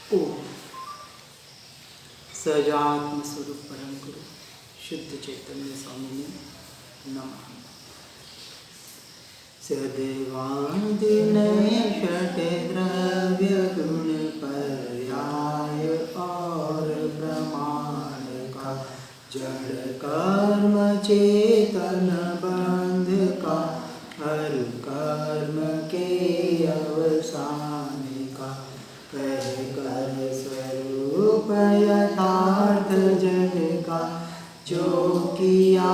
ओम सजात्म स्वरूप परम गुरु शुद्ध चैतन्य स्वामी नमः। सदेवादिनय षट द्रव्य गुण पर्याय और प्रमाण का जड़ कर्म चेतन बंध का हर कर्म के अवसान का कह कर स्वरूप यथार्थ जग का जो किया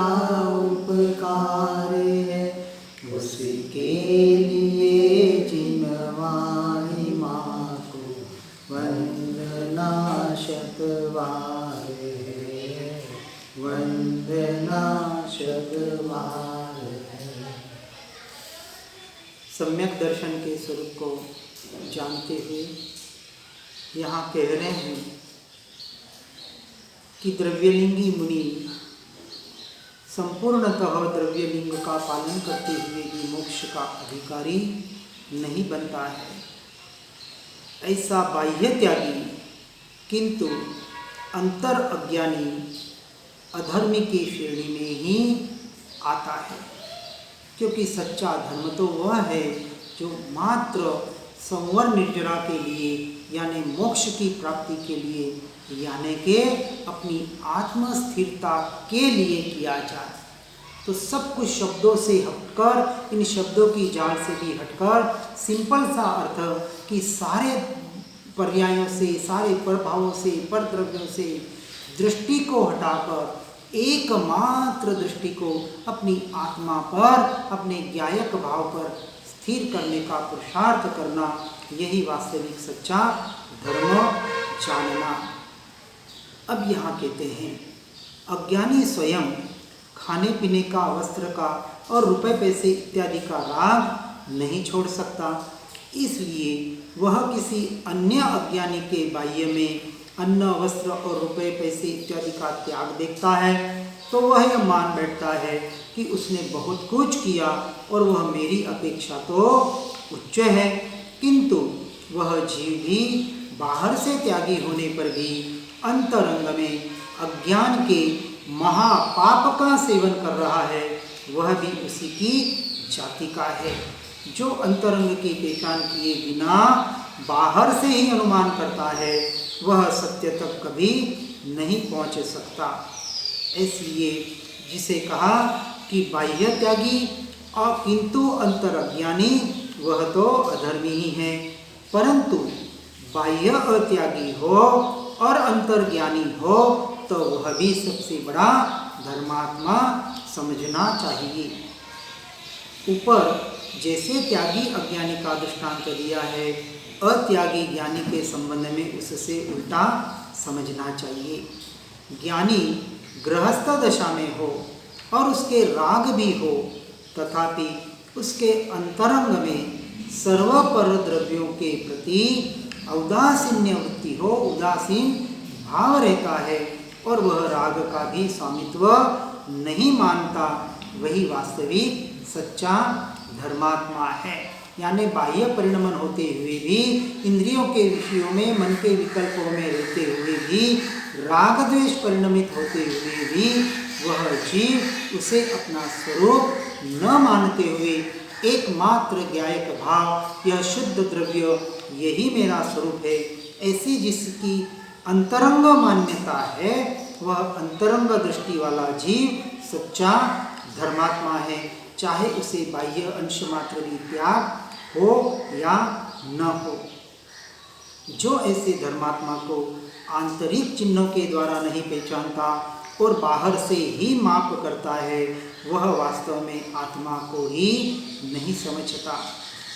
उपकार है उसके लिए जिनवाणी माँ को वंदना शतवार है, वंदना शतवार है। सम्यक दर्शन के स्वरूप को जानते हुए यहाँ कह रहे हैं कि द्रव्यलिंगी मुनि संपूर्णतः द्रव्यलिंग का पालन करते हुए भी मोक्ष का अधिकारी नहीं बनता है। ऐसा बाह्य त्यागी किंतु अंतर अज्ञानी अधर्मी की श्रेणी में ही आता है, क्योंकि सच्चा धर्म तो वह है जो मात्र संवर निर्जरा के लिए यानी मोक्ष की प्राप्ति के लिए यानी के अपनी आत्म स्थिरता के लिए किया जाए। तो सब कुछ शब्दों से हटकर, इन शब्दों की जाल से भी हटकर सिंपल सा अर्थ कि सारे पर्यायों से, सारे प्रभावों से, परद्रव्यों से दृष्टि को हटाकर एकमात्र दृष्टि को अपनी आत्मा पर, अपने ज्ञायक भाव पर स्थिर करने का पुरुषार्थ करना, यही वास्तविक सच्चा धर्म जानना। अब यहाँ कहते हैं अज्ञानी स्वयं खाने पीने का, वस्त्र का और रुपए पैसे इत्यादि का राग नहीं छोड़ सकता, इसलिए वह किसी अन्य अज्ञानी के बाह्य में अन्न, वस्त्र और रुपए पैसे इत्यादि का त्याग देखता है तो वह यह मान बैठता है कि उसने बहुत कुछ किया और वह मेरी अपेक्षा तो उच्च है। किंतु वह जीव भी बाहर से त्यागी होने पर भी अंतरंग में अज्ञान के महापाप का सेवन कर रहा है, वह भी उसी की जाति का है। जो अंतरंग की पहचान किए बिना बाहर से ही अनुमान करता है वह सत्य तक कभी नहीं पहुंच सकता। इसलिए जिसे कहा कि बाह्य त्यागी और किंतु अंतर अज्ञानी वह तो अधर्मी ही है, परंतु बाह्य अत्यागी हो और अंतर्ज्ञानी हो तो वह भी सबसे बड़ा धर्मात्मा समझना चाहिए। ऊपर जैसे त्यागी अज्ञानी का दृष्टांत दिया है, अत्यागी ज्ञानी के संबंध में उससे उल्टा समझना चाहिए। ज्ञानी गृहस्थ दशा में हो और उसके राग भी हो, तथापि उसके अंतरंग में सर्वपर द्रव्यों के प्रति औदासीन्य वृत्ति हो, उदासीन भाव रहता है और वह राग का भी स्वामित्व नहीं मानता, वही वास्तविक सच्चा धर्मात्मा है। यानी बाह्य परिणमन होते हुए भी, इंद्रियों के विषयों में, मन के विकल्पों में रहते हुए भी, राग द्वेष परिणमित होते हुए भी वह जीव उसे अपना स्वरूप न मानते हुए एकमात्र ज्ञायक भाव, यह शुद्ध द्रव्य यही मेरा स्वरूप है, ऐसी जिसकी अंतरंग मान्यता है, वह अंतरंग दृष्टि वाला जीव सच्चा धर्मात्मा है, चाहे उसे बाह्य अंश मात्र भी त्याग हो या न हो। जो ऐसे धर्मात्मा को आंतरिक चिन्हों के द्वारा नहीं पहचानता और बाहर से ही माप करता है, वह वास्तव में आत्मा को ही नहीं समझता।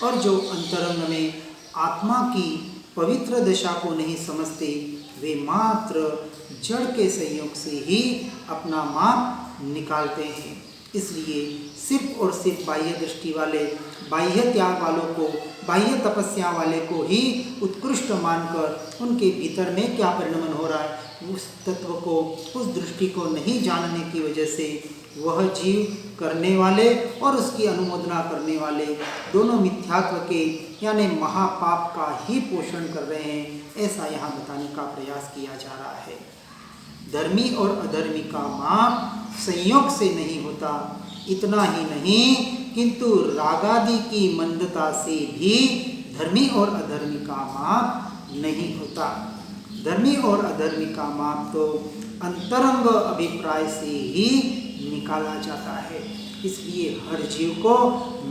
और जो अंतरंग में आत्मा की पवित्र दशा को नहीं समझते, वे मात्र जड़ के संयोग से ही अपना माप निकालते हैं। इसलिए सिर्फ और सिर्फ बाह्य दृष्टि वाले, बाह्य त्याग वालों को, बाह्य तपस्या वाले को ही उत्कृष्ट मानकर उनके भीतर में क्या परिणमन हो रहा है उस तत्व को, उस दृष्टि को नहीं जानने की वजह से वह जीव करने वाले और उसकी अनुमोदना करने वाले दोनों मिथ्यात्व के यानी महापाप का ही पोषण कर रहे हैं, ऐसा यहाँ बताने का प्रयास किया जा रहा है। धर्मी और अधर्मी का माप संयोग से नहीं होता। इतना ही नहीं किंतु रागादि की मंदता से भी धर्मी और अधर्मी का माप नहीं होता। धर्मी और अधर्मी का माप तो अंतरंग अभिप्राय से ही निकाला जाता है। इसलिए हर जीव को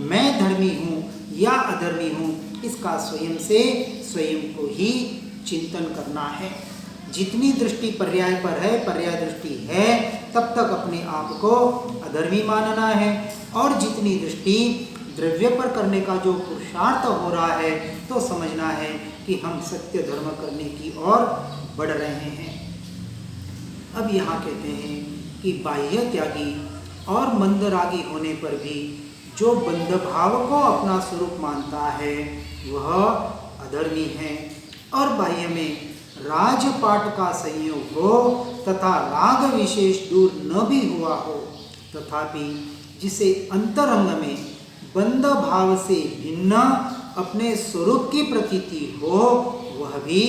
मैं धर्मी हूँ या अधर्मी हूँ, इसका स्वयं से स्वयं को ही चिंतन करना है। जितनी दृष्टि पर्याय पर है, पर्याय दृष्टि है, तब तक अपने आप को अधर्मी मानना है, और जितनी दृष्टि द्रव्य पर करने का जो पुरुषार्थ हो रहा है तो समझना है कि हम सत्य धर्म करने की ओर बढ़ रहे हैं। अब यहाँ कहते हैं कि बाह्य त्यागी और मंदरागी होने पर भी जो बंध भाव को अपना स्वरूप मानता है वह अधर्मी है, और बाह्य में राजपाट का संयोग हो तथा राग विशेष दूर न भी हुआ हो, तथापि जिसे अंतरंग में बंध भाव से भिन्न अपने स्वरूप की प्रतीति हो वह भी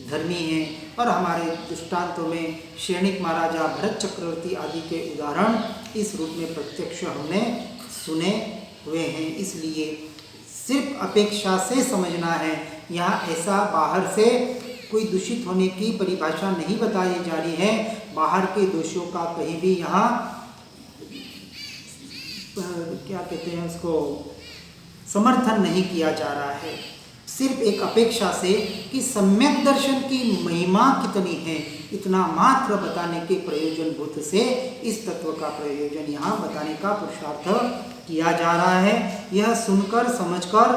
धर्मी है। और हमारे दृष्टांतों में शैणिक महाराजा, भरत चक्रवर्ती आदि के उदाहरण इस रूप में प्रत्यक्ष हमने सुने हुए हैं। इसलिए सिर्फ अपेक्षा से समझना है। यहाँ ऐसा बाहर से कोई दूषित होने की परिभाषा नहीं बताई जा रही है। बाहर के दोषों का कहीं भी यहाँ क्या कहते हैं उसको समर्थन नहीं किया जा रहा है। सिर्फ एक अपेक्षा से कि सम्यक दर्शन की महिमा कितनी है, इतना मात्र बताने के प्रयोजन भूत से इस तत्व का प्रयोजन यहाँ बताने का पुरुषार्थ किया जा रहा है। यह सुनकर समझकर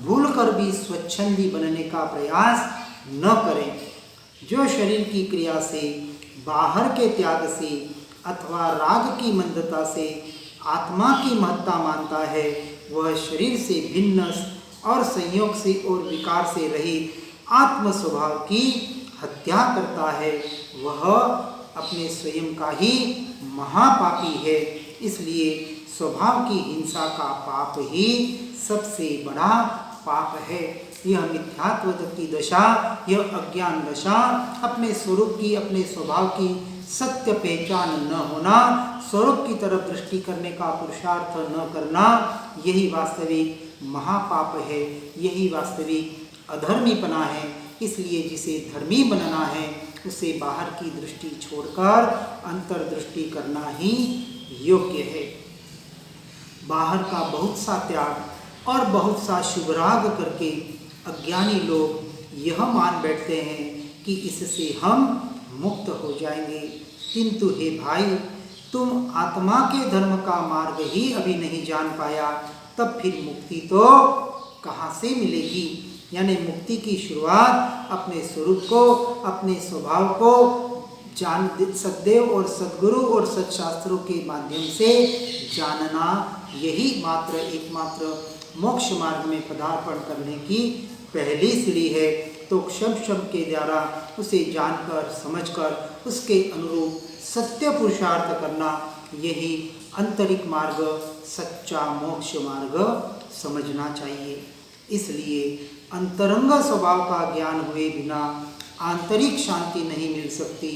भूलकर भी स्वच्छंदी बनने का प्रयास न करें। जो शरीर की क्रिया से, बाहर के त्याग से अथवा राग की मंदता से आत्मा की महत्ता मानता है, वह शरीर से भिन्न और संयोग से और विकार से रहित आत्म स्वभाव की हत्या करता है। वह अपने स्वयं का ही महापापी है। इसलिए स्वभाव की हिंसा का पाप ही सबसे बड़ा पाप है। यह मिथ्यात्व की दशा, यह अज्ञान दशा, अपने स्वरूप की, अपने स्वभाव की सत्य पहचान न होना, स्वरूप की तरफ दृष्टि करने का पुरुषार्थ न करना, यही वास्तविक महापाप है, यही वास्तविक अधर्मीपना है। इसलिए जिसे धर्मी बनना है उसे बाहर की दृष्टि छोड़कर अंतर्दृष्टि करना ही योग्य है। बाहर का बहुत सा त्याग और बहुत सा शुभराग करके अज्ञानी लोग यह मान बैठते हैं कि इससे हम मुक्त हो जाएंगे। किंतु हे भाई, तुम आत्मा के धर्म का मार्ग ही अभी नहीं जान पाया, तब फिर मुक्ति तो कहाँ से मिलेगी। यानी मुक्ति की शुरुआत अपने स्वरूप को, अपने स्वभाव को जान, सद्देव और सद्गुरु और सत्शास्त्रों के माध्यम से जानना, यही मात्र एकमात्र मोक्ष मार्ग में पदार्पण करने की पहली सीढ़ी है। तो क्षम के द्वारा उसे जानकर समझकर उसके अनुरूप सत्य पुरुषार्थ करना, यही आंतरिक मार्ग, सच्चा मोक्ष मार्ग समझना चाहिए। इसलिए अंतरंग स्वभाव का ज्ञान हुए बिना आंतरिक शांति नहीं मिल सकती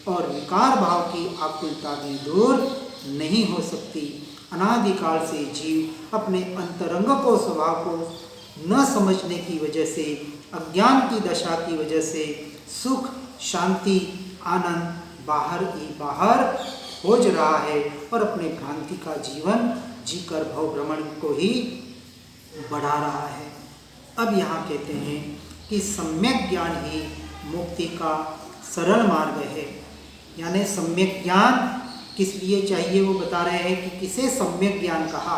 और विकार भाव की आकुलता भी दूर नहीं हो सकती। अनादिकाल से जीव अपने अंतरंग को, स्वभाव को न समझने की वजह से, अज्ञान की दशा की वजह से सुख, शांति, आनंद बाहर ही बाहर खोज रहा है और अपने भ्रांति का जीवन जीकर भव भ्रमण को ही बढ़ा रहा है। अब यहाँ कहते हैं कि सम्यक ज्ञान ही मुक्ति का सरल मार्ग है। यानी सम्यक ज्ञान किस लिए चाहिए वो बता रहे हैं कि किसे सम्यक ज्ञान कहा,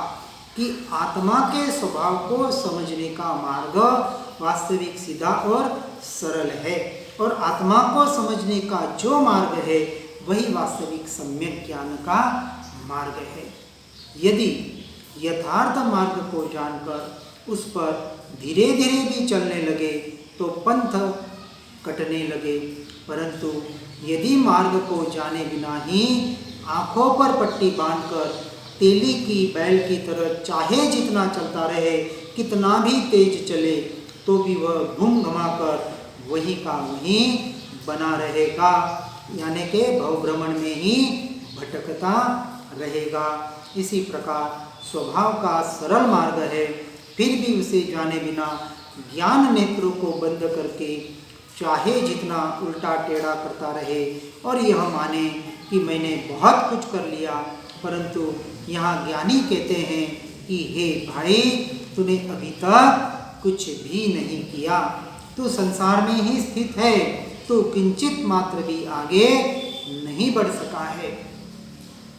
कि आत्मा के स्वभाव को समझने का मार्ग वास्तविक सीधा और सरल है, और आत्मा को समझने का जो मार्ग है वही वास्तविक सम्यक ज्ञान का मार्ग है। यदि यथार्थ मार्ग को जानकर उस पर धीरे धीरे भी चलने लगे तो पंथ कटने लगे, परंतु यदि मार्ग को जाने बिना ही आँखों पर पट्टी बांधकर तेली की बैल की तरह चाहे जितना चलता रहे, कितना भी तेज चले, तो भी वह घूम घुमा कर वही का वहीं बना रहेगा, यानी कि भवभ्रमण में ही भटकता रहेगा। इसी प्रकार स्वभाव का सरल मार्ग है, फिर भी उसे जाने बिना ज्ञान नेत्रों को बंद करके चाहे जितना उल्टा टेढ़ा करता रहे और यह माने कि मैंने बहुत कुछ कर लिया, परंतु यहाँ ज्ञानी कहते हैं कि हे भाई, तूने अभी तक कुछ भी नहीं किया, तू संसार में ही स्थित है, तू किंचित मात्र भी आगे नहीं बढ़ सका है।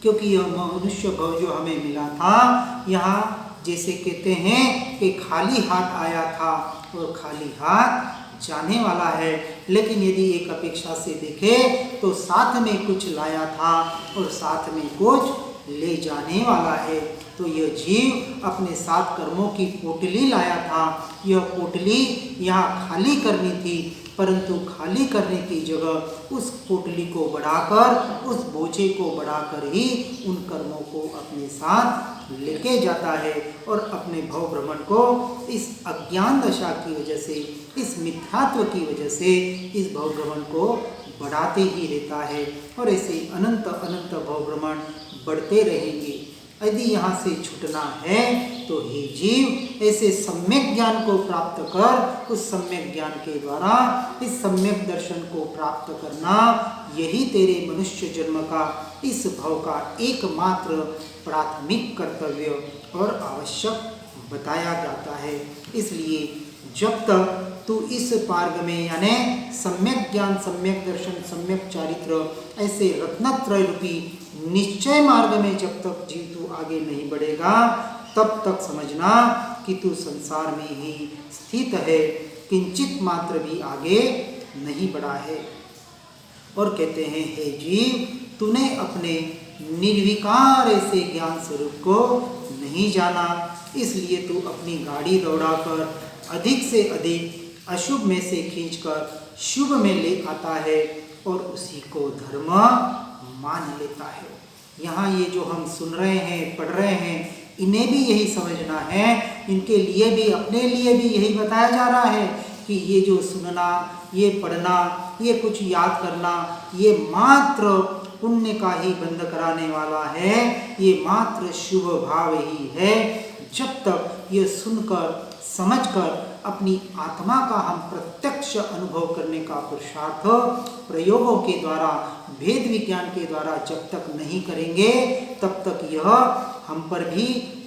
क्योंकि यह मनुष्य भव जो हमें मिला था, यहाँ जैसे कहते हैं कि खाली हाथ आया था और खाली हाथ जाने वाला है, लेकिन यदि एक अपेक्षा से देखें तो साथ में कुछ लाया था और साथ में कुछ ले जाने वाला है। तो यह जीव अपने साथ कर्मों की पोटली लाया था, यह पोटली यहाँ खाली करनी थी, परंतु खाली करने की जगह उस पोटली को बढ़ाकर, उस बोझे को बढ़ाकर ही उन कर्मों को अपने साथ लेके जाता है और अपने भव भ्रमण को इस अज्ञान दशा की वजह से, इस मिथ्यात्व की वजह से इस भव भ्रमण को बढ़ाते ही रहता है और ऐसे अनंत अनंत भव भ्रमण बढ़ते रहेंगे। यदि यहाँ से छूटना है तो हे जीव, ऐसे सम्यक ज्ञान को प्राप्त कर, उस सम्यक ज्ञान के द्वारा इस सम्यक दर्शन को प्राप्त करना, यही तेरे मनुष्य जन्म का, इस भव का एकमात्र प्राथमिक कर्तव्य और आवश्यक बताया जाता है। इसलिए जब तक तू इस मार्ग में, यानी सम्यक ज्ञान, सम्यक दर्शन, सम्यक चारित्र, ऐसे रत्नत्रय रूपी निश्चय मार्ग में जब तक जीव तू आगे नहीं बढ़ेगा, तब तक समझना कि तू संसार में ही स्थित है, किंचित मात्र भी आगे नहीं बढ़ा है। और कहते हैं हे जीव, तूने अपने निर्विकार ऐसे ज्ञान स्वरूप को नहीं जाना, इसलिए तू अपनी गाड़ी दौड़ाकर अधिक से अधिक अशुभ में से खींचकर शुभ में ले आता है और उसी को धर्म मान लेता है। यहाँ ये जो हम सुन रहे हैं, पढ़ रहे हैं, इन्हें भी यही समझना है, इनके लिए भी, अपने लिए भी यही बताया जा रहा है कि ये जो सुनना, ये पढ़ना, ये कुछ याद करना, ये मात्र पुण्य का ही बंद कराने वाला है, ये मात्र शुभ भाव ही है। जब तक ये सुनकर, समझकर अपनी आत्मा का हम प्रत्यक्ष अनुभव करने का पुरुषार्थ प्रयोगों के द्वारा, भेद विज्ञान के द्वारा जब तक नहीं करेंगे, तब तक यह हम पर भी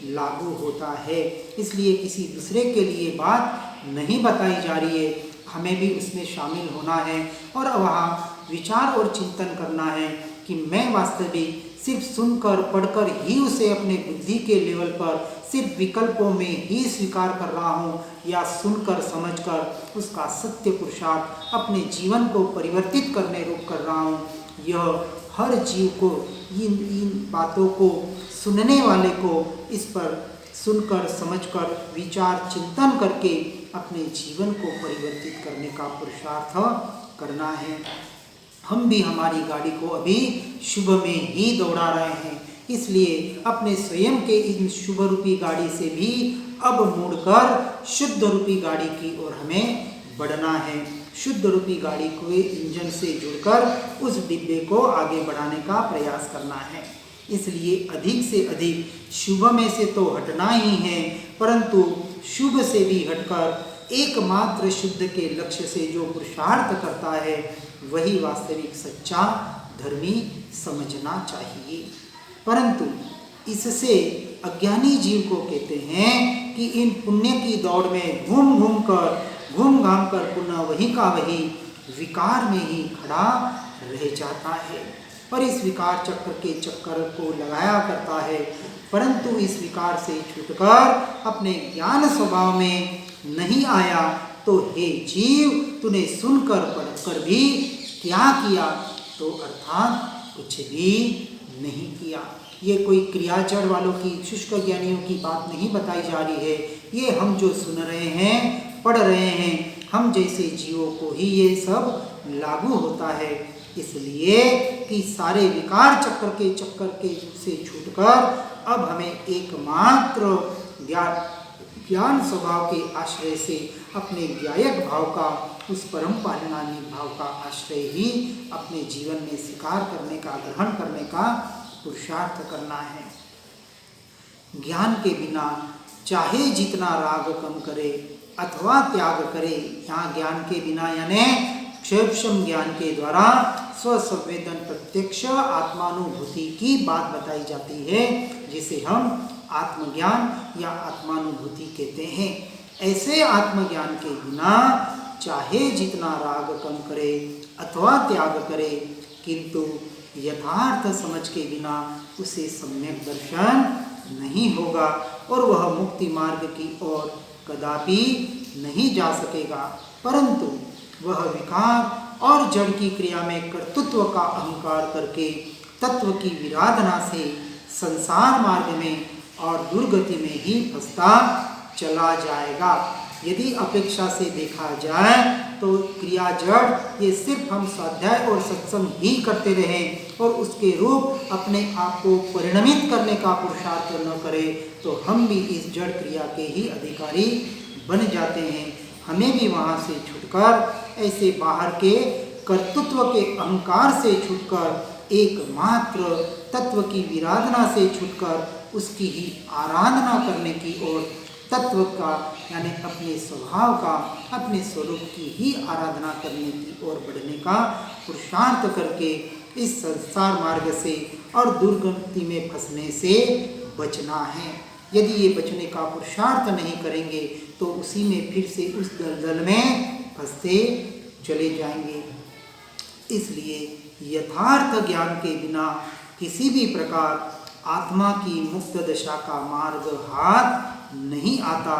लागू होता है। इसलिए किसी दूसरे के लिए बात नहीं बताई जा रही है, हमें भी उसमें शामिल होना है और वहाँ विचार और चिंतन करना है कि मैं वास्तविक सिर्फ सुनकर, पढ़कर ही उसे अपने बुद्धि के लेवल पर सिर्फ विकल्पों में ही स्वीकार कर रहा हूँ, या सुनकर, समझकर उसका सत्य पुरुषार्थ अपने जीवन को परिवर्तित करने रूप कर रहा हूँ। यह हर जीव को, इन बातों को सुनने वाले को इस पर सुनकर, समझकर, विचार चिंतन करके अपने जीवन को परिवर्तित करने का पुरुषार्थ करना है। हम भी हमारी गाड़ी को अभी शुभ में ही दौड़ा रहे हैं, इसलिए अपने स्वयं के इन शुभ रूपी गाड़ी से भी अब मुड़कर शुद्ध रूपी गाड़ी की ओर हमें बढ़ना है। शुद्ध रूपी गाड़ी को इंजन से जुड़कर उस डिब्बे को आगे बढ़ाने का प्रयास करना है। इसलिए अधिक से अधिक शुभ में से तो हटना ही है, परंतु शुभ से भी हटकर एकमात्र शुद्ध के लक्ष्य से जो पुरुषार्थ करता है, वही वास्तविक सच्चा धर्मी समझना चाहिए। परंतु इससे अज्ञानी जीव को कहते हैं कि इन पुण्य की दौड़ में घूम घाम कर पुनः वही का वही विकार में ही खड़ा रह जाता है और इस विकार चक्र के चक्कर को लगाया करता है, परंतु इस विकार से छूटकर अपने ज्ञान स्वभाव में नहीं आया। तो हे जीव, तूने सुनकर पढ़कर भी क्या किया? तो अर्थात कुछ भी नहीं किया। ये कोई क्रियाचर वालों की, शुष्क ज्ञानियों की बात नहीं बताई जा रही है। ये हम जो सुन रहे हैं, पढ़ रहे हैं, हम जैसे जीवों को ही ये सब लागू होता है। इसलिए कि सारे विकार चक्कर के से छूटकर अब हमें एकमात्र ज्ञान स्वभाव के आश्रय से अपने व्यायक भाव का, उस परम पालनानी भाव का आश्रय ही अपने जीवन में स्वीकार करने का, ग्रहण करने का पुरुषार्थ करना है। ज्ञान के बिना चाहे जितना राग कम करे अथवा त्याग करे, यहाँ ज्ञान के बिना यानी क्षेपशम ज्ञान के द्वारा स्वसंवेदन प्रत्यक्ष आत्मानुभूति की बात बताई जाती है, जिसे हम आत्मज्ञान या आत्मानुभूति कहते हैं। ऐसे आत्मज्ञान के बिना चाहे जितना राग कम करे अथवा त्याग करे, किंतु यथार्थ समझ के बिना उसे सम्यक दर्शन नहीं होगा और वह मुक्ति मार्ग की ओर कदापि नहीं जा सकेगा, परंतु वह विकार और जड़ की क्रिया में कर्तृत्व का अहंकार करके तत्व की विराधना से संसार मार्ग में और दुर्गति में ही फंसता चला जाएगा। यदि अपेक्षा से देखा जाए तो क्रिया जड़ ये सिर्फ हम स्वाध्याय और सत्संग ही करते रहें और उसके रूप अपने आप को परिणमित करने का पुरुषार्थ न करें तो हम भी इस जड़ क्रिया के ही अधिकारी बन जाते हैं। हमें भी वहाँ से छुटकर ऐसे बाहर के कर्तृत्व के अहंकार से छुटकर एकमात्र तत्व की विराधना से छुटकर उसकी ही आराधना करने की ओर, तत्व का यानी अपने स्वभाव का, अपने स्वरूप की ही आराधना करने की ओर बढ़ने का पुरुषार्थ करके इस संसार मार्ग से और दुर्गति में फंसने से बचना है। यदि ये बचने का पुरुषार्थ नहीं करेंगे तो उसी में फिर से उस दलदल में फंसते चले जाएंगे। इसलिए यथार्थ ज्ञान के बिना किसी भी प्रकार आत्मा की मुक्त दशा का मार्ग हाथ नहीं आता।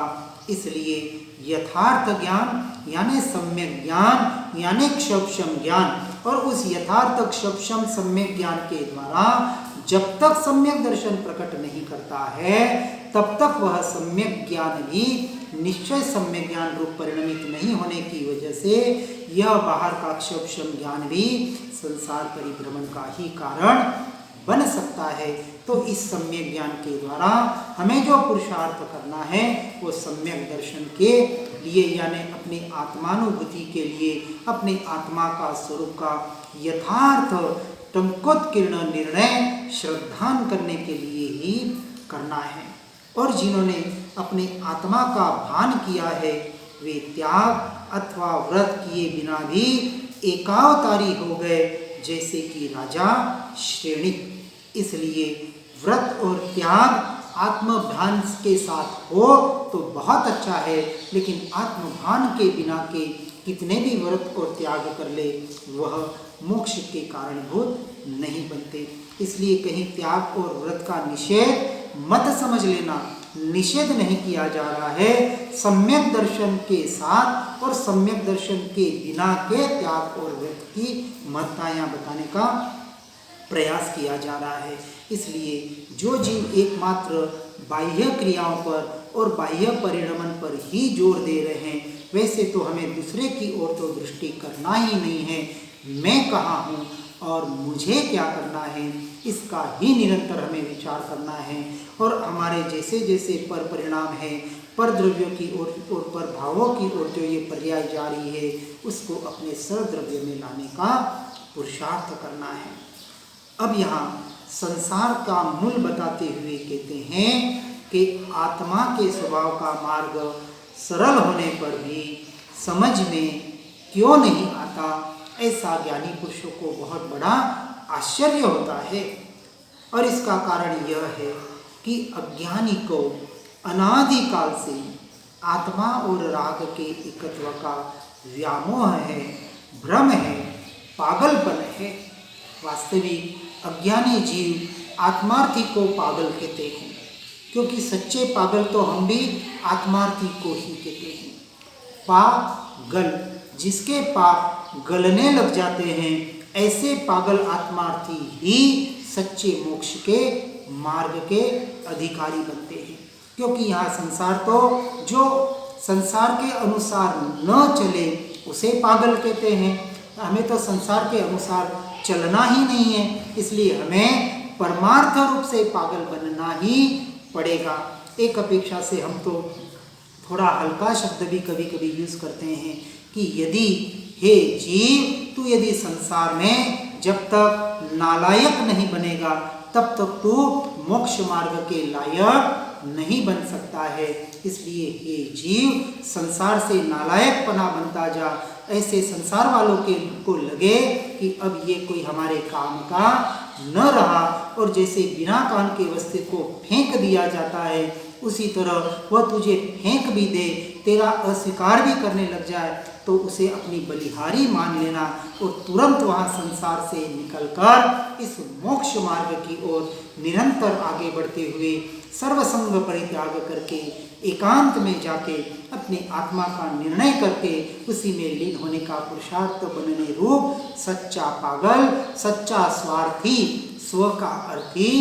इसलिए यथार्थ ज्ञान यानी सम्यक ज्ञान यानी क्षपशम ज्ञान, और उस यथार्थ क्षपशम सम्यक ज्ञान के द्वारा जब तक सम्यक दर्शन प्रकट नहीं करता है तब तक वह सम्यक ज्ञान भी निश्चय सम्यक ज्ञान रूप परिणमित नहीं होने की वजह से यह बाहर का क्षपशम ज्ञान भी संसार परिभ्रमण का ही कारण बन सकता है। तो इस सम्यक ज्ञान के द्वारा हमें जो पुरुषार्थ करना है वो सम्यक दर्शन के लिए यानी अपनी आत्मानुभूति के लिए, अपने आत्मा का स्वरूप का यथार्थ टंकोत्कीर्ण निर्णय श्रद्धान करने के लिए ही करना है। और जिन्होंने अपने आत्मा का भान किया है वे त्याग अथवा व्रत किए बिना भी एकावतारी हो गए, जैसे कि राजा श्रेणी। इसलिए व्रत और त्याग आत्मभान के साथ हो तो बहुत अच्छा है, लेकिन आत्मभान के बिना के कितने भी व्रत और त्याग कर ले वह मोक्ष के कारणभूत नहीं बनते। इसलिए कहीं त्याग और व्रत का निषेध मत समझ लेना, निषेध नहीं किया जा रहा है। सम्यक दर्शन के साथ और सम्यक दर्शन के बिना के त्याग और व्रत की महत्ताएं बताने का प्रयास किया जा रहा है। इसलिए जो जीव एकमात्र बाह्य क्रियाओं पर और बाह्य परिणमन पर ही जोर दे रहे हैं, वैसे तो हमें दूसरे की ओर तो दृष्टि करना ही नहीं है। मैं कहाँ हूँ और मुझे क्या करना है, इसका ही निरंतर हमें विचार करना है। और हमारे जैसे जैसे पर परिणाम है, पर द्रव्यों की ओर और पर भावों की ओर जो ये पर्याय जारी है, उसको अपने सरद्रव्य में लाने का पुरुषार्थ करना है। अब यहाँ संसार का मूल बताते हुए कहते हैं कि आत्मा के स्वभाव का मार्ग सरल होने पर भी समझ में क्यों नहीं आता, ऐसा ज्ञानी पुरुषों को बहुत बड़ा आश्चर्य होता है। और इसका कारण यह है कि अज्ञानी को अनादिकाल से आत्मा और राग के एकत्व का व्यामोह है, भ्रम है, पागलपन है। वास्तविक अज्ञानी जीव आत्मार्थी को पागल कहते हैं, क्योंकि सच्चे पागल तो हम भी आत्मार्थी को ही कहते हैं। पागल, जिसके पाप गलने लग जाते हैं, ऐसे पागल आत्मार्थी ही सच्चे मोक्ष के मार्ग के अधिकारी बनते हैं। क्योंकि यहाँ संसार तो जो संसार के अनुसार न चले उसे पागल कहते हैं, हमें तो संसार के अनुसार चलना ही नहीं है, इसलिए हमें परमार्थ रूप से पागल बनना ही पड़ेगा। एक अपेक्षा से हम तो थोड़ा हल्का शब्द भी कभी कभी यूज करते हैं कि यदि हे जीव, तू यदि संसार में जब तक नालायक नहीं बनेगा तब तक तू मोक्ष मार्ग के लायक नहीं बन सकता है। इसलिए हे जीव, संसार से नालायकपना बनता जा। ऐसे संसार वालों के को लगे कि अब ये कोई हमारे काम का न रहा, और जैसे बिना कान के वस्तु को फेंक दिया जाता है उसी तरह वह तुझे फेंक भी दे, तेरा अस्वीकार भी करने लग जाए, तो उसे अपनी बलिहारी मान लेना और तुरंत वहाँ संसार से निकलकर इस मोक्ष मार्ग की ओर निरंतर आगे बढ़ते हुए सर्वसंग परित्याग करके एकांत में जाके अपनी आत्मा का निर्णय करके उसी में लीन होने का पुरुषार्थ बनने रूप सच्चा पागल, सच्चा स्वार्थी, स्व का अर्थी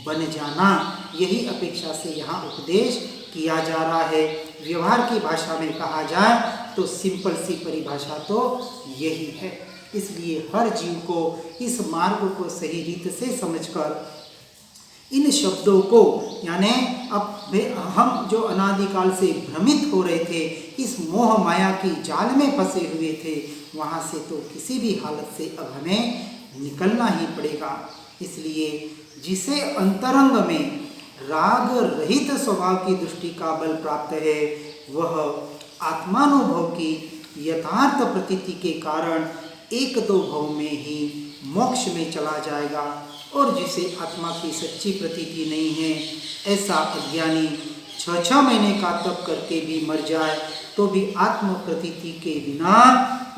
बन जाना, यही अपेक्षा से यहाँ उपदेश किया जा रहा है। व्यवहार की भाषा में कहा जाए तो सिंपल सी परिभाषा तो यही है। इसलिए हर जीव को इस मार्ग को सही रीत से समझकर इन शब्दों को, यानी अब हम जो अनादिकाल से भ्रमित हो रहे थे, इस मोह माया की जाल में फंसे हुए थे, वहाँ से तो किसी भी हालत से अब हमें निकलना ही पड़ेगा। इसलिए जिसे अंतरंग में राग रहित स्वभाव की दृष्टि का बल प्राप्त है, वह आत्मानुभव की यथार्थ प्रतीति के कारण एक दो भव में ही मोक्ष में चला जाएगा। और जिसे आत्मा की सच्ची प्रतीति नहीं है, ऐसा अज्ञानी 6-6 महीने का तप करके भी मर जाए तो भी आत्म प्रतीति के बिना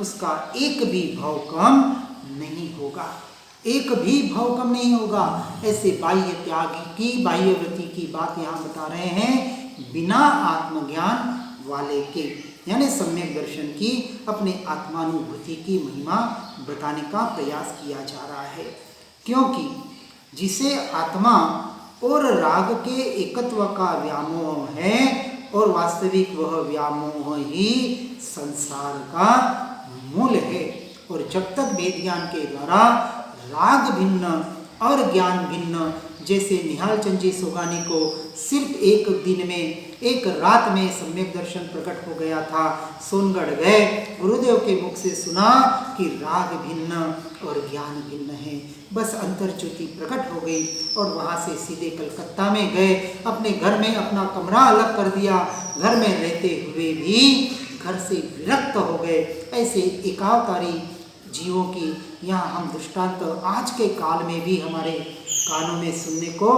उसका एक भी भाव कम नहीं होगा, एक भी भाव कम नहीं होगा। ऐसे बाह्य त्याग की, बाह्य वृत्ति की बात यहाँ बता रहे हैं बिना आत्मज्ञान वाले के, यानी सम्यक दर्शन की, अपने आत्मानुभूति की महिमा बताने का प्रयास किया जा रहा है। क्योंकि जिसे आत्मा और राग के एकत्व का व्यामोह है, और वास्तविक वह व्यामोह ही संसार का मूल है। और जब तक वेद ज्ञान के द्वारा राग भिन्न और ज्ञान भिन्न, जैसे निहाल चंद जी सोगानी को सिर्फ एक दिन में, एक रात में सम्यक दर्शन प्रकट हो गया था। सोनगढ़ गए, गुरुदेव के मुख से सुना कि राग भिन्न और ज्ञान भिन्न है, बस अंतर ज्योति प्रकट हो गई। और वहाँ से सीधे कलकत्ता में गए, अपने घर में अपना कमरा अलग कर दिया, घर में रहते हुए भी घर से विरक्त हो गए। ऐसे एकावतारी जीवों की यहाँ हम दृष्टांत आज के काल में भी हमारे कानों में सुनने को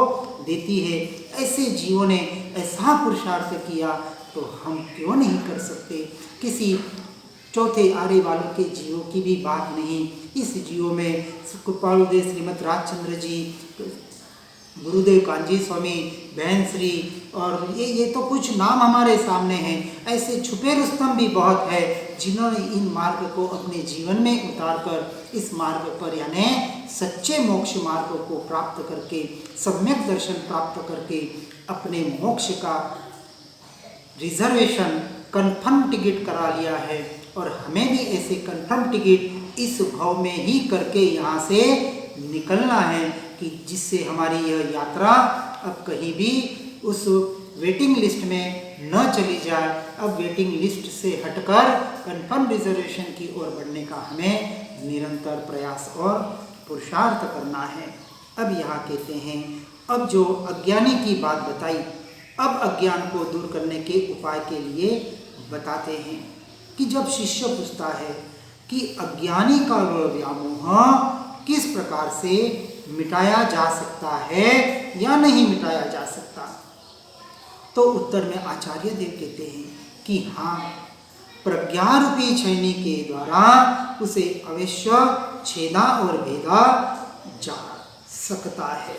देती है। ऐसे जीवों ने ऐसा पुरुषार्थ किया तो हम क्यों नहीं कर सकते। किसी चौथे आरे वालों के जीवों की भी बात नहीं, इस जीवों में कृपालुदेव श्रीमद राजचंद्र जी, गुरुदेव कांजी स्वामी, बहन श्री, और ये तो कुछ नाम हमारे सामने हैं। ऐसे छुपे रुस्तम भी बहुत है जिन्होंने इन मार्ग को अपने जीवन में उतारकर इस मार्ग पर, यानी सच्चे मोक्ष मार्ग को प्राप्त करके, सम्यक दर्शन प्राप्त करके अपने मोक्ष का रिजर्वेशन, कन्फर्म टिकट करा लिया है। और हमें भी ऐसे कन्फर्म टिकट इस भाव में ही करके यहाँ से निकलना है कि जिससे हमारी यह यात्रा अब कहीं भी उस वेटिंग लिस्ट में न चली जाए। अब वेटिंग लिस्ट से हटकर कन्फर्म रिजर्वेशन की ओर बढ़ने का हमें निरंतर प्रयास और पुरुषार्थ करना है। अब यहाँ कहते हैं, अब जो अज्ञानी की बात बताई, अब अज्ञान को दूर करने के उपाय के लिए बताते हैं कि जब शिष्य पूछता है कि अज्ञानी का वह व्यामोह किस प्रकार से मिटाया जा सकता है या नहीं मिटाया जा सकता, तो उत्तर में आचार्य देव कहते हैं कि हाँ, प्रज्ञारूपी छैनी के द्वारा उसे अवश्य छेदा और भेदा जा सकता है।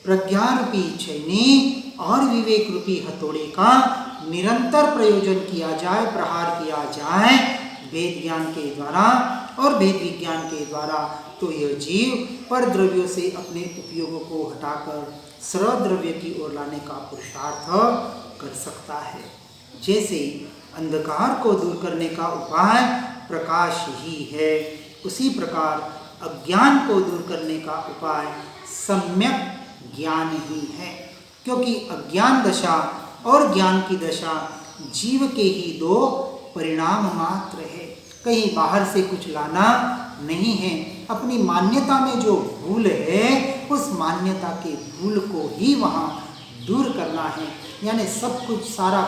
प्रज्ञारूपी छैनी और विवेक रूपी हथौड़े का निरंतर प्रयोजन किया जाए, प्रहार किया जाए वेद ज्ञान के द्वारा और वेद विज्ञान के द्वारा, तो यह जीव पर द्रव्यों से अपने उपयोगों को हटाकर सर्वद्रव्य की ओर लाने का पुरुषार्थ कर सकता है। जैसे अंधकार को दूर करने का उपाय प्रकाश ही है। उसी प्रकार अज्ञान को दूर करने का उपाय सम्यक ज्ञान ही है, क्योंकि अज्ञान दशा और ज्ञान की दशा जीव के ही दो परिणाम मात्र है। कहीं बाहर से कुछ लाना नहीं है। अपनी मान्यता में जो भूल है उस मान्यता के भूल को ही वहाँ दूर करना है। यानी सब कुछ सारा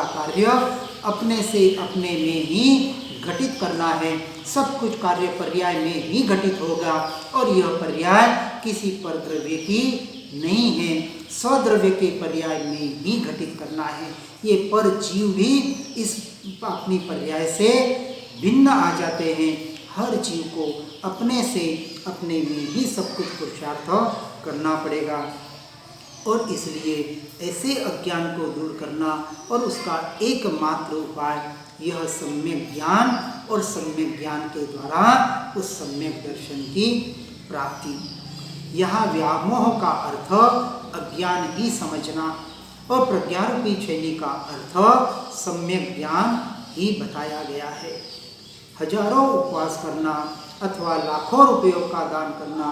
कार्य अपने से अपने में ही घटित करना है। सब कुछ कार्य पर्याय में ही घटित होगा और यह पर्याय किसी परद्रव्य की नहीं है, स्वद्रव्य के पर्याय में ही घटित करना है। ये पर जीव भी इस अपनी पर्याय से भिन्न आ जाते हैं। हर जीव को अपने से अपने में ही सब कुछ पुरुषार्थ करना पड़ेगा और इसलिए ऐसे अज्ञान को दूर करना और उसका एकमात्र उपाय यह सम्यक ज्ञान और सम्यक ज्ञान के द्वारा उस सम्यक दर्शन की प्राप्ति। यहाँ व्यामोह का अर्थ अज्ञान ही समझना और प्रज्ञारूपी शैली का अर्थ सम्यक ज्ञान ही बताया गया है। हजारों उपवास करना अथवा लाखों रुपयों का दान करना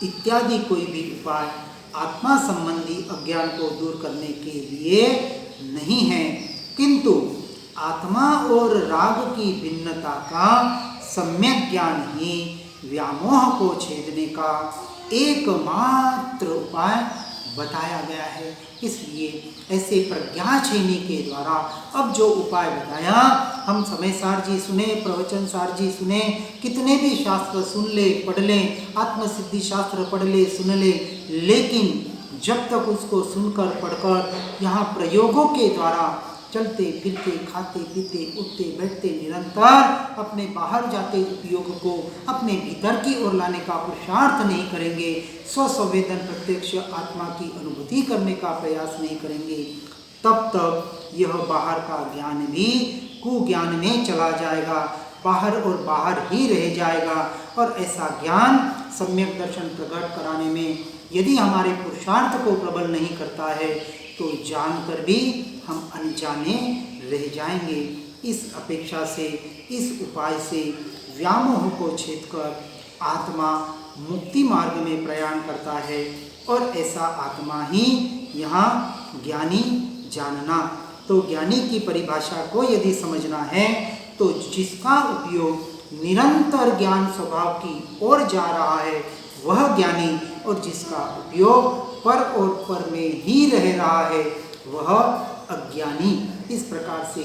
इत्यादि कोई भी उपाय आत्मा संबंधी अज्ञान को दूर करने के लिए नहीं है, किंतु आत्मा और राग की भिन्नता का सम्यक ज्ञान ही व्यामोह को छेदने का एकमात्र उपाय बताया गया है। इसलिए ऐसे प्रज्ञाक्षेणी के द्वारा अब जो उपाय बताया, हम समय सार जी सुने, प्रवचन सार जी सुने, कितने भी शास्त्र सुन ले, पढ़ लें, आत्मसिद्धि शास्त्र पढ़ ले, सुन ले, लेकिन जब तक उसको सुनकर पढ़कर यहाँ प्रयोगों के द्वारा चलते फिरते खाते पीते उठते बैठते निरंतर अपने बाहर जाते उपयोग को अपने भीतर की ओर लाने का पुरुषार्थ नहीं करेंगे, स्वसंवेदन प्रत्यक्ष आत्मा की अनुभूति करने का प्रयास नहीं करेंगे, तब तक यह बाहर का ज्ञान भी कुज्ञान में चला जाएगा, बाहर और बाहर ही रह जाएगा। और ऐसा ज्ञान सम्यक दर्शन प्रकट कराने में यदि हमारे पुरुषार्थ को प्रबल नहीं करता है तो जानकर भी हम अनजाने रह जाएंगे। इस अपेक्षा से, इस उपाय से व्यामोह को छेद कर आत्मा मुक्ति मार्ग में प्रयाण करता है और ऐसा आत्मा ही यहाँ ज्ञानी जानना। तो ज्ञानी की परिभाषा को यदि समझना है तो जिसका उपयोग निरंतर ज्ञान स्वभाव की ओर जा रहा है वह ज्ञानी, और जिसका उपयोग पर और पर में ही रह रहा है वह अज्ञानी। इस प्रकार से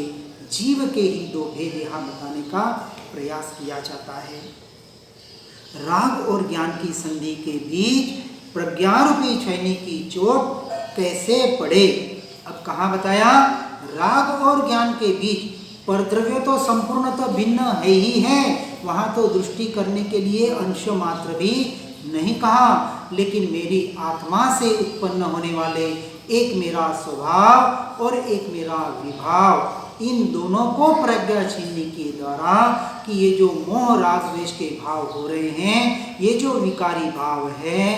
जीव के ही दो भेद यहाँ बताने का प्रयास किया जाता है। राग और ज्ञान की संधि के बीच प्रज्ञारूपी छैनी की चोट कैसे पड़े, अब कहाँ बताया? राग और ज्ञान के बीच परद्रव्य तो संपूर्णतः भिन्न है ही है, वहाँ तो दृष्टि करने के लिए अंश मात्र भी नहीं कहा, लेकिन मेरी आत्मा से उत्पन्न होने वाले एक मेरा स्वभाव और एक मेरा विभाव, इन दोनों को प्रज्ञा छीनने के द्वारा कि ये जो मोह राग द्वेष के भाव हो रहे हैं, ये जो विकारी भाव है,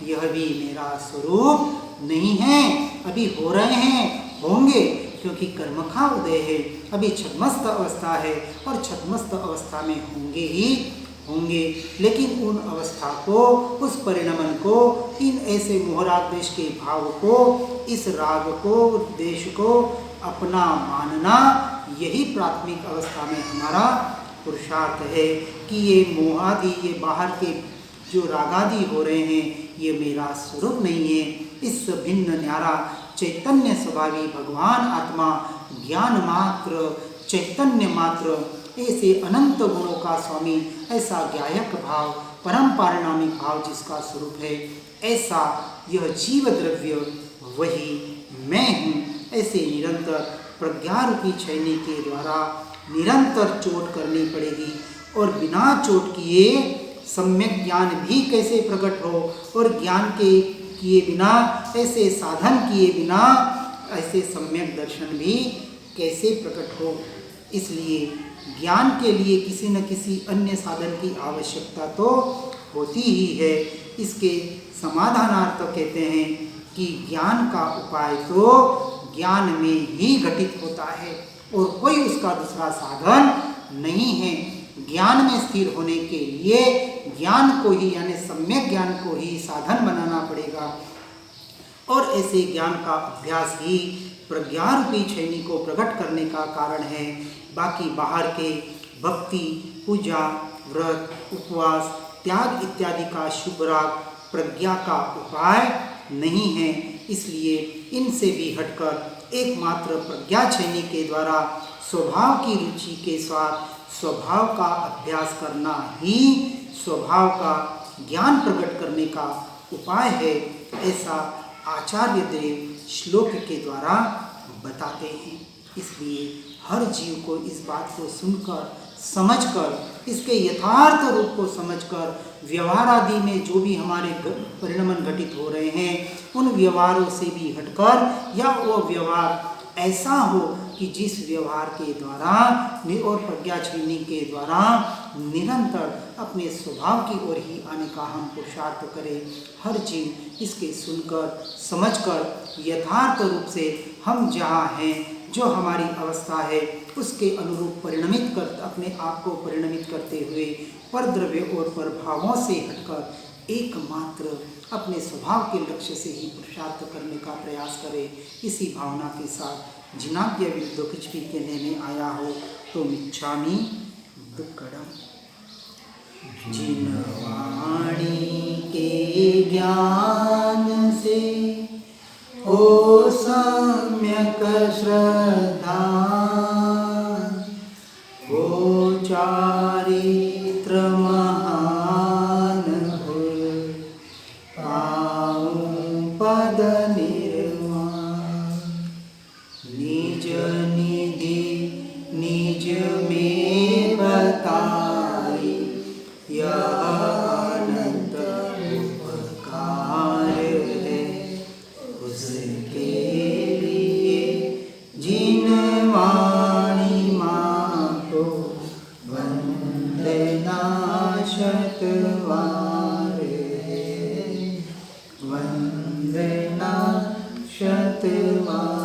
यह भी मेरा स्वरूप नहीं है। अभी हो रहे हैं, होंगे, क्योंकि कर्मखा उदय है, अभी छद्मस्त अवस्था है और छद्मस्त अवस्था में होंगे ही होंगे, लेकिन उन अवस्था को, उस परिणमन को, इन ऐसे मोहराग देश के भाव को, इस राग को, देश को अपना मानना, यही प्राथमिक अवस्था में हमारा पुरुषार्थ है कि ये मोहादि, ये बाहर के जो रागादि हो रहे हैं, ये मेरा स्वरूप नहीं है। इस भिन्न न्यारा चैतन्य स्वभावी भगवान आत्मा ज्ञान मात्र, चैतन्य मात्र, ऐसे अनंत गुणों का स्वामी, ऐसा ज्ञायक भाव, परम पारिणामिक भाव जिसका स्वरूप है, ऐसा यह जीव द्रव्य वही मैं हूँ। ऐसे निरंतर प्रज्ञारूपी छैनी के द्वारा निरंतर चोट करनी पड़ेगी और बिना चोट किए सम्यक ज्ञान भी कैसे प्रकट हो, और ज्ञान के किए बिना, ऐसे साधन किए बिना ऐसे सम्यक दर्शन भी कैसे प्रकट हो। इसलिए ज्ञान के लिए किसी न किसी अन्य साधन की आवश्यकता तो होती ही है। इसके समाधानार्थ कहते हैं कि ज्ञान का उपाय तो ज्ञान में ही घटित होता है और कोई उसका दूसरा साधन नहीं है। ज्ञान में स्थिर होने के लिए ज्ञान को ही यानी सम्यक ज्ञान को ही साधन बनाना पड़ेगा और ऐसे ज्ञान का अभ्यास ही प्रज्ञारूपी छैनी को प्रकट करने का कारण है। बाकी बाहर के भक्ति, पूजा, व्रत, उपवास, त्याग इत्यादि का शुभ राग प्रज्ञा का उपाय नहीं है। इसलिए इनसे भी हटकर एकमात्र प्रज्ञा छैनी के द्वारा स्वभाव की रुचि के साथ स्वभाव का अभ्यास करना ही स्वभाव का ज्ञान प्रकट करने का उपाय है, ऐसा आचार्य देव श्लोक के द्वारा बताते हैं। इसलिए हर जीव को इस बात को सुनकर, समझकर, इसके यथार्थ रूप को समझकर व्यवहार आदि में जो भी हमारे परिणमन घटित हो रहे हैं उन व्यवहारों से भी हटकर या वो व्यवहार ऐसा हो कि जिस व्यवहार के द्वारा और प्रज्ञा छैनी के द्वारा निरंतर अपने स्वभाव की ओर ही आने का हम पुरुषार्थ करें। हर जीव इसके सुनकर, समझकर यथार्थ रूप से हम जहाँ हैं, जो हमारी अवस्था है उसके अनुरूप परिणमित कर अपने आप को परिणमित करते हुए परद्रव्य और परभावों से हटकर एकमात्र अपने स्वभाव के लक्ष्य से ही पुरुषार्थ करने का प्रयास करें। इसी भावना के साथ जिनाज्ञा विरुद्ध कुछ भी कहने में आया हो तो मिच्छामि दुक्कडम। जिन वाणी के ज्ञान से हो सम्यक श्रद्धा, हो चारित्र महान हो, पाऊं पद निर्वाण। निज निधि निज में बताई, यह अनंत उपकार है उसके लिए जिन वाणी माँ को वंदना शतवार है, वंदना शतवार।